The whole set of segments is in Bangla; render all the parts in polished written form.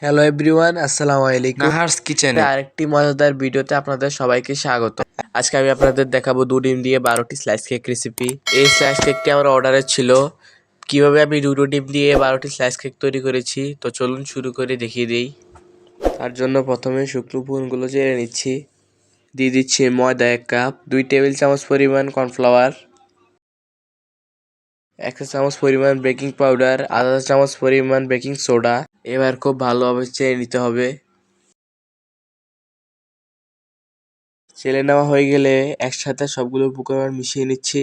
হ্যালো এভরিওয়ান, আসসালামু আলাইকুম। নাহার্স কিচেনে। আরেকটি মজাদার ভিডিওতে আপনাদের সবাইকে স্বাগত। আজকে আমি আপনাদের দেখাবো 2 ডিম দিয়ে 12টি স্লাইস কেক রেসিপি। এই স্লাইস কেকটি আমার অর্ডারে ছিল। কিভাবে আমি 2 ডিম দিয়ে 12টি স্লাইস কেক তৈরি করেছি, তো চলুন শুরু করে দেখিয়ে দেই। তার জন্য প্রথমে শুকনো উপকরণগুলো চেড়ে নিচ্ছি। দিয়ে দিচ্ছি ময়দা 1 কাপ, 2 টেবিল চামচ পরিমাণ কর্নফ্লাওয়ার, 1 চা চামচ পরিমাণ বেকিং পাউডার, আধা চা চামচ পরিমাণ বেকিং সোডা। এবার খুব ভালোভাবে চেড়ে নিতে হবে। চেলে নেওয়া হয়ে গেলে একসাথে সবগুলো উপকরণ মিশিয়ে নিচ্ছি।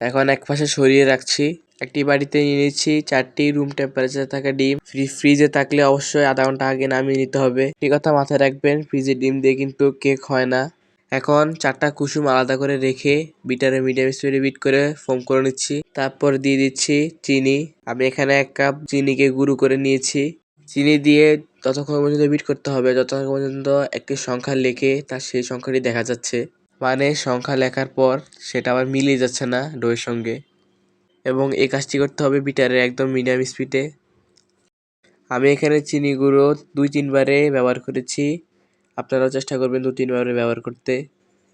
এখন এক পাশে সরিয়ে রাখছি। একটি বাটিতে নিয়ে নিচ্ছি 4টি রুম টেম্পারেচারে থাকা ডিম। ফ্রিজে থাকলে অবশ্যই আধা ঘন্টা আগে নামিয়ে নিতে হবে। এই কথা মাথায় রাখবেন, ফ্রিজে ডিম দিয়ে কিন্তু কেক হয় না। এখন 4টা কুসুম আলাদা করে রেখে বিটারে মিডিয়াম স্পিডে বিট করে ফোম করে নিচ্ছি। তারপর দিয়ে দিচ্ছি চিনি। আমি এখানে 1 কাপ চিনিকে গুঁড়ো করে নিয়েছি। চিনি দিয়ে ততক্ষণ পর্যন্ত বিট করতে হবে যতক্ষণ পর্যন্ত একটি সংখ্যা লেখে তার সেই সংখ্যাটি দেখা যাচ্ছে। মানে সংখ্যা লেখার পর সেটা আবার মিলিয়ে যাচ্ছে না ডোয়ের সঙ্গে। এবং এই কাজটি করতে হবে বিটারে একদম মিডিয়াম স্পিডে। আমি এখানে চিনি গুঁড়ো 2-3 বারে ব্যবহার করেছি। আপনারাও চেষ্টা করবেন 2-3 বারে ব্যবহার করতে।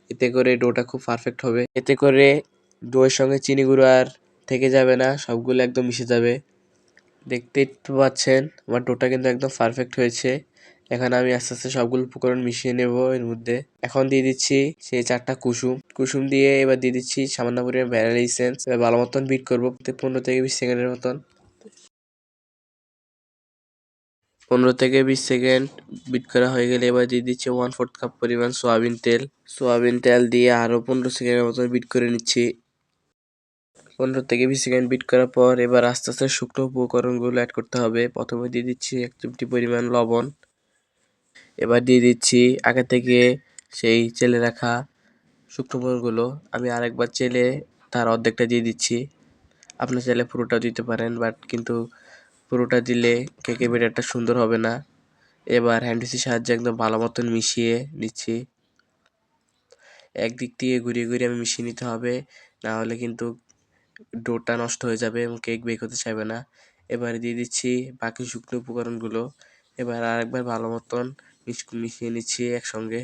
এতে করে ডোটা খুব পারফেক্ট হবে। এতে করে ডোয়ের সঙ্গে চিনি গুঁড়ো আর থেকে যাবে না, সবগুলো একদম মিশে যাবে। দেখতেই তো পাচ্ছেন আমার ডোটা কিন্তু একদম পারফেক্ট হয়েছে। এখন আমি আস্তে আস্তে সবগুলো উপকরণ মিশিয়ে নেব এর মধ্যে। এখন দিয়ে দিচ্ছি সেই 4টা কুসুম দিয়ে এবার দিয়ে দিচ্ছি সামান্য পরিমাণ ভ্যানিলা এসেন্স। এবার ভালো মতন বিট করবো 15 থেকে 20 সেকেন্ডের মতন। 15 থেকে 20 সেকেন্ড বিট করা হয়ে গেলে এবার দিয়ে দিচ্ছি 1/4 কাপ পরিমাণ সয়াবিন তেল। সয়াবিন তেল দিয়ে আরও 15 সেকেন্ডের মতন বিট করে নিচ্ছি। 15 থেকে 20 সেকেন্ড বিট করার পর এবার আস্তে আস্তে শুকনো উপকরণগুলো অ্যাড করতে হবে। প্রথমে দিয়ে দিচ্ছি 1 চিমটি পরিমাণ লবণ। এবার দিয়ে দিচ্ছি আগে থেকে সেই চেলে রাখা শুকনো উপকরণগুলো। আমি আরেকবার চেলে তার অর্ধেকটা দিয়ে দিচ্ছি। আপনি চাইলে পুরোটাও দিতে পারেন, বাট কিন্তু পুরোটা দিলে কেকের ব্যাটারটা সুন্দর হবে না। এবার হ্যান্ড উইচের সাহায্যে একদম ভালো মতন মিশিয়ে নিচ্ছি। একদিক দিয়ে ঘুরিয়ে ঘুরিয়ে আমি মিশিয়ে নিতে হবে, না হলে কিন্তু ডোটা নষ্ট হয়ে যাবে এবং কেক বেক হতে চাইবে না। এবার দিয়ে দিচ্ছি বাকি শুকনো উপকরণগুলো। এবার আরেকবার ভালো মতন মিশিয়ে নিচ্ছি একসঙ্গে।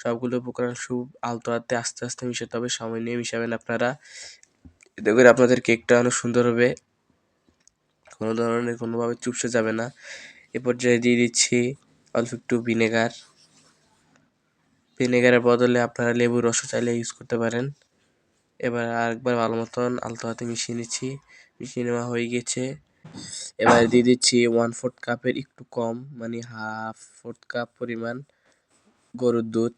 সবগুলো উপকরণ খুব আলতো হাতে আস্তে আস্তে মিশাতে হবে, সময় নিয়ে মিশাবেন আপনারা। এতে করে আপনাদের কেকটা অনেক সুন্দর হবে, কোনো ধরনের কোনোভাবে চুপসে যাবে না। এ পর্যায়ে দিয়ে দিচ্ছি অল্প একটু ভিনেগারের বদলে আপনারা লেবুর রসও চাইলে ইউজ করতে পারেন। এবার আরেকবার ভালো মতন আলতো হাতে মিশিয়ে নিচ্ছি। মিশিয়ে নেওয়া হয়ে গেছে। এবার দিয়ে দিচ্ছি 1/4 কাপের একটু কম, মানে 1/2 কাপ পরিমাণ গরুর দুধ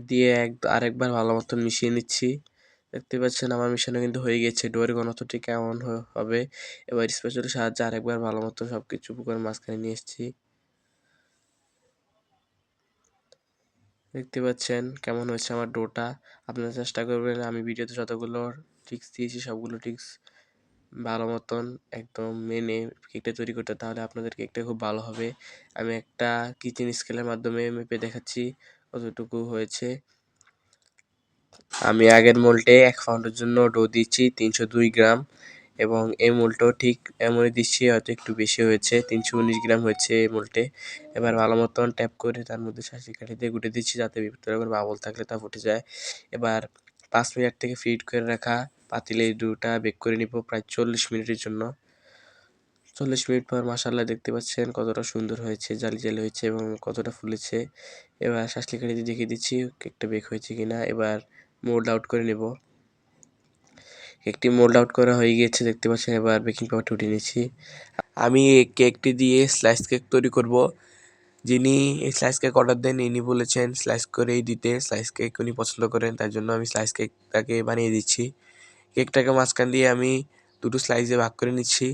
দিয়ে আরেকবার ভালো মতন মিশিয়ে নিচ্ছি। দেখতে পাচ্ছেন আমার মিশানো কিন্তু হয়ে গেছে। ডোয়ের ঘনত্বটি কেমন হবে। এবার স্প্যাচুলার সাহায্যে আরেকবার ভালো মতো সবকিছু উপকরণ মাঝখানে নিয়ে এসেছি। দেখতে পাচ্ছেন কেমন হয়েছে আমার ডোটা। আপনারা চেষ্টা করবেন আমি ভিডিওতে যতগুলো ট্রিক্স দিয়েছি সবগুলো ট্রিক্স ভালো মতন একদম মেনে কেকটা তৈরি করতে, তাহলে আপনাদের কেকটা খুব ভালো হবে। আমি একটা কিচেন স্কেলের মাধ্যমে মেপে দেখাচ্ছি কতটুকু হয়েছে। আমি আগের মোল্ডে 1 পাউন্ডের জন্য ডো দিচ্ছি 302 গ্রাম এবং এই মোল্ডটাও ঠিক এমনই দিচ্ছি, হয়তো একটু বেশি হয়েছে, 319 গ্রাম হয়েছে এই মোল্ডে। এবার ভালো মতন ট্যাপ করে তার মধ্যে শাঁসি কাঠি দিয়ে গুঁটে দিচ্ছি যাতে ভিতরে কোনো বাবল থাকলে তা ফুটে যায়। এবার 5 মিনিট থেকে ফ্রিজ করে রাখা পাতিলে এই ডোটা বেক করে নিব প্রায় 40 মিনিটের জন্য। 40 মিনিট পর মাশাআল্লাহ দেখতে পাচ্ছেন কতটা সুন্দর হয়েছে, জালি জালি হয়েছে এবং কতটা ফুলেছে। এবার শাঁসলি কাঠি দিয়ে দেখিয়ে দিচ্ছি কেকটা বেক হয়েছে কিনা। এবার মোল্ড আউট করে নেব। কেকটি মোল্ড আউট করা হয়ে গিয়েছে দেখতে পাচ্ছেন। এবার বেকিং পেপারটা উঠিয়ে নিচ্ছি। আমি এই কেকটি দিয়ে স্লাইস কেক তৈরি করব। যিনি এই স্লাইস কেক অর্ডার দেন ইনি বলেছেন স্লাইস করেই দিতে, স্লাইস কেক উনি পছন্দ করেন, তাই জন্য আমি স্লাইস কেক তাকে বানিয়ে দিচ্ছি। কেকটাকে মাঝখান দিয়ে আমি দুটো স্লাইসে ভাগ করে নিচ্ছি।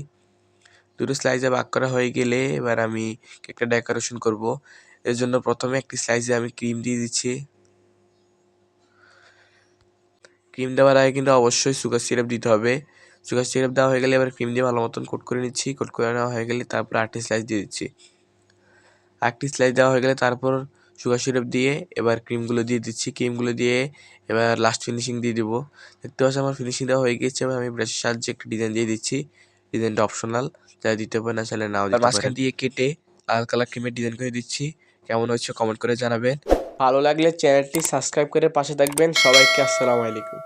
দুটো স্লাইসে ভাগ করা হয়ে গেলে এবার আমি কেকটা ডেকোরেশন করব। এর জন্য প্রথমে একটি স্লাইসে আমি ক্রিম দিয়ে দিচ্ছি। ক্রিম দেওয়ার আগে কিন্তু অবশ্যই সুগার সিরাপ দিতে হবে। সুগার সিরাপ দেওয়া হয়ে গেলে এবার ক্রিম দিয়ে ভালো মতন কোট করে নিচ্ছি। কোট করে নেওয়া হয়ে গেলে তারপর 8টি স্লাইস দিয়ে দিচ্ছি। 8টি স্লাইস দেওয়া হয়ে গেলে তারপর সুগার সিরাপ দিয়ে এবার ক্রিমগুলো দিয়ে দিচ্ছি। ক্রিমগুলো দিয়ে এবার লাস্ট ফিনিশিং দিয়ে দেবো। দেখতে পাচ্ছি আমার ফিনিশিং দেওয়া হয়ে গেছে। এবার আমি ব্রাশের সাহায্যে একটা ডিজাইন দিয়ে দিচ্ছি। ডিজাইনটা অপশনাল, যারা দিতে পারে না চাইলে নাও দিতে পারেন। মাঝখান দিয়ে কেটে লাল কালার ক্রিমের ডিজাইন করে দিচ্ছি। কেমন হচ্ছে কমেন্ট করে জানাবেন। ভালো লাগলে চ্যানেলটি সাবস্ক্রাইব করে পাশে থাকবেন। সবাইকে আসসালামু আলাইকুম।